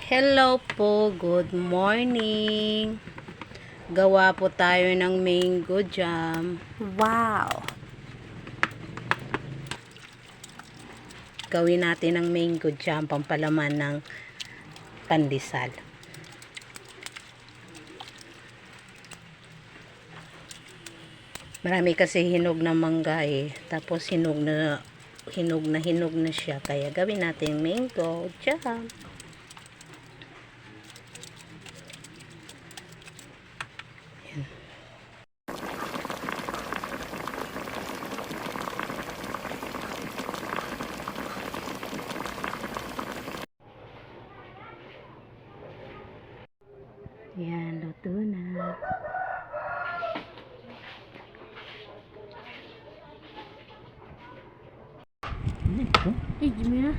Hello po, good morning. Gawa po tayo ng mango jam. Wow! Gawin natin ng mango jam, pampalaman ng pandesal. Marami kasi hinog na mangga eh. Tapos hinog na siya. Kaya gawin natin mango jam. Yan, luto na. Eh, gimana?